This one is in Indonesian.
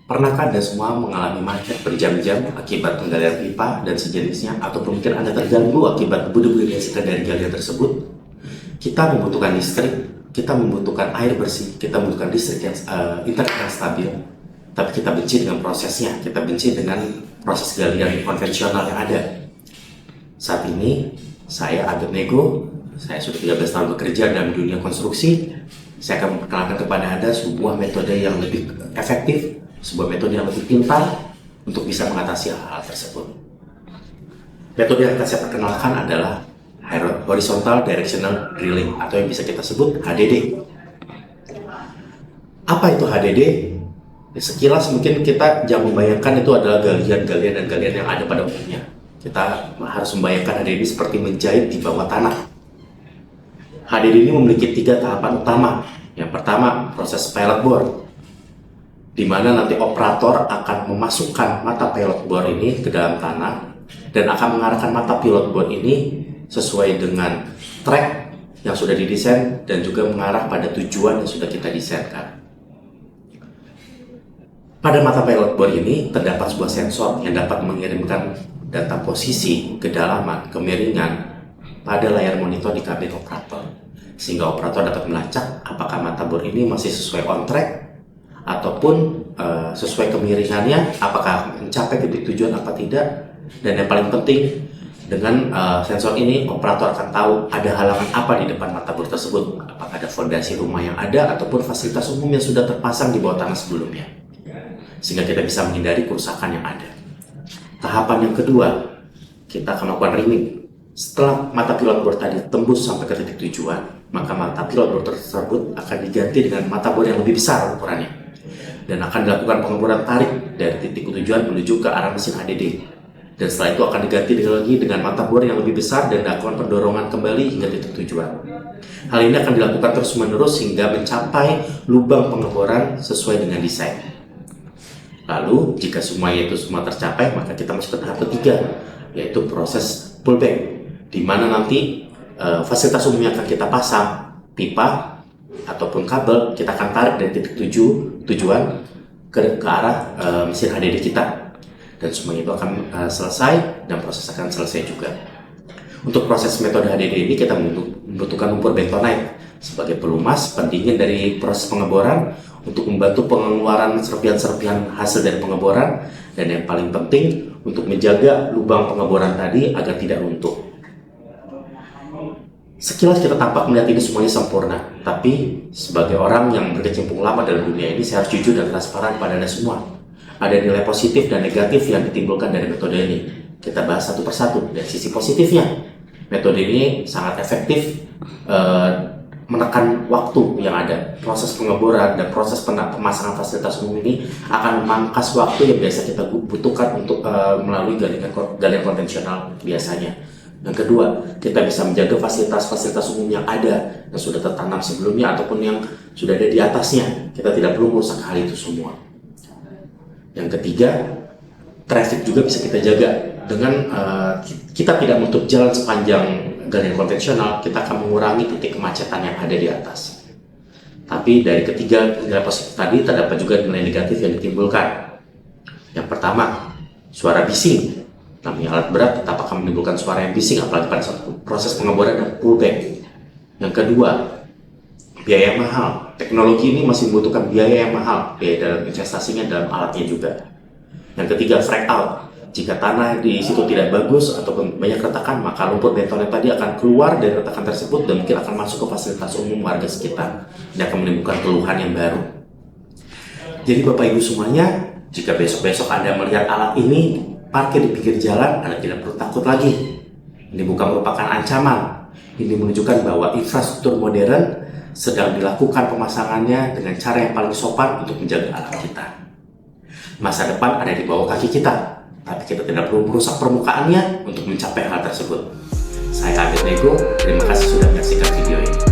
Pernahkah Anda semua mengalami macet berjam-jam akibat penggalian pipa dan sejenisnya, ataupun mungkin Anda terganggu akibat debu-debu yang dihasilkan dari galian tersebut? Kita membutuhkan listrik, kita membutuhkan air bersih, kita membutuhkan listrik yang internet yang stabil, tapi kita benci dengan prosesnya, kita benci dengan proses galian konvensional yang ada. Saat ini, saya Abed Nego, saya sudah 13 tahun bekerja dalam dunia konstruksi. Saya akan memperkenalkan kepada Anda sebuah metode yang lebih efektif, sebuah metode yang lebih pintar untuk bisa mengatasi hal-hal tersebut. Metode yang akan saya perkenalkan adalah Horizontal Directional Drilling, atau yang bisa kita sebut HDD. Apa itu HDD? Sekilas mungkin kita jangan membayangkan itu adalah galian-galian dan galian yang ada pada umumnya. Kita harus membayangkan HDD seperti menjahit di bawah tanah. HDD ini memiliki 3 tahapan utama. Yang pertama, proses pilot bore, di mana nanti operator akan memasukkan mata pilot bore ini ke dalam tanah dan akan mengarahkan mata pilot bore ini sesuai dengan track yang sudah didesain dan juga mengarah pada tujuan yang sudah kita desainkan. Pada mata pilot bore ini terdapat sebuah sensor yang dapat mengirimkan data posisi, kedalaman, kemiringan pada layar monitor di kabin operator, sehingga operator dapat melacak apakah mata bor ini masih sesuai on track ataupun sesuai kemiringannya, apakah mencapai titik tujuan apa tidak. Dan yang paling penting, dengan sensor ini operator akan tahu ada halangan apa di depan mata bor tersebut, apakah ada fondasi rumah yang ada ataupun fasilitas umum yang sudah terpasang di bawah tanah sebelumnya, sehingga kita bisa menghindari kerusakan yang ada. Tahapan yang kedua, kita akan melakukan ringing. Setelah mata pilot bor tadi tembus sampai ke titik tujuan, maka mata pilot bor tersebut akan diganti dengan mata bor yang lebih besar ukurannya, dan akan dilakukan pengeboran tarik dari titik tujuan menuju ke arah mesin HDD. Dan setelah itu akan diganti lagi dengan mata bor yang lebih besar dan dilakukan pendorongan kembali hingga titik tujuan. Hal ini akan dilakukan terus-menerus hingga mencapai lubang pengeboran sesuai dengan desain. Lalu, jika semuanya itu semua tercapai, maka kita masuk ke tahap ketiga, yaitu proses pullback, di mana nanti fasilitas umum yang akan kita pasang, pipa ataupun kabel, kita akan tarik dari titik tujuan ke arah mesin HDD kita. Dan semuanya itu akan selesai dan proses akan selesai juga. Untuk proses metode HDD ini kita membutuhkan lumpur bentonite sebagai pelumas pendingin dari proses pengeboran untuk membantu pengeluaran serpihan-serpihan hasil dari pengeboran, dan yang paling penting untuk menjaga lubang pengeboran tadi agar tidak runtuh. Sekilas kita tampak melihat ini semuanya sempurna, tapi sebagai orang yang berkecimpung lama dalam dunia ini, saya harus jujur dan transparan kepada Anda semua. Ada nilai positif dan negatif yang ditimbulkan dari metode ini. Kita bahas satu persatu. Dari sisi positifnya, metode ini sangat efektif menekan waktu yang ada. Proses pengeboran dan proses pemasangan fasilitas umum ini akan memangkas waktu yang biasa kita butuhkan untuk melalui galian konvensional biasanya. Yang kedua, kita bisa menjaga fasilitas-fasilitas umum yang ada, yang sudah tertanam sebelumnya ataupun yang sudah ada di atasnya. Kita tidak perlu merusak hal itu semua. Yang ketiga, traffic juga bisa kita jaga. Dengan kita tidak menutup jalan sepanjang galian konvensional, kita akan mengurangi titik kemacetan yang ada di atas. Tapi dari ketiga nilai positif tadi, terdapat juga nilai negatif yang ditimbulkan. Yang pertama, suara bising. Namanya alat berat tetap akan menimbulkan suara yang bising, apalagi pada saat proses pengeboran dan pullback. Yang kedua, biaya mahal. Teknologi ini masih membutuhkan biaya yang mahal, biaya dalam investasinya dalam alatnya juga. Yang ketiga, frack out. Jika tanah di situ tidak bagus ataupun banyak retakan, maka lumpur betonnya tadi akan keluar dari retakan tersebut dan mungkin akan masuk ke fasilitas umum warga sekitar dan akan menimbulkan keluhan yang baru. Jadi Bapak Ibu semuanya, jika besok-besok Anda melihat alat ini parkir di pinggir jalan, Anda tidak perlu takut lagi. Ini bukan merupakan ancaman. Ini menunjukkan bahwa infrastruktur modern sedang dilakukan pemasangannya dengan cara yang paling sopan untuk menjaga alam kita. Masa depan ada di bawah kaki kita, tapi kita tidak perlu merusak permukaannya untuk mencapai hal tersebut. Saya Abed Nego, terima kasih sudah menyaksikan video ini.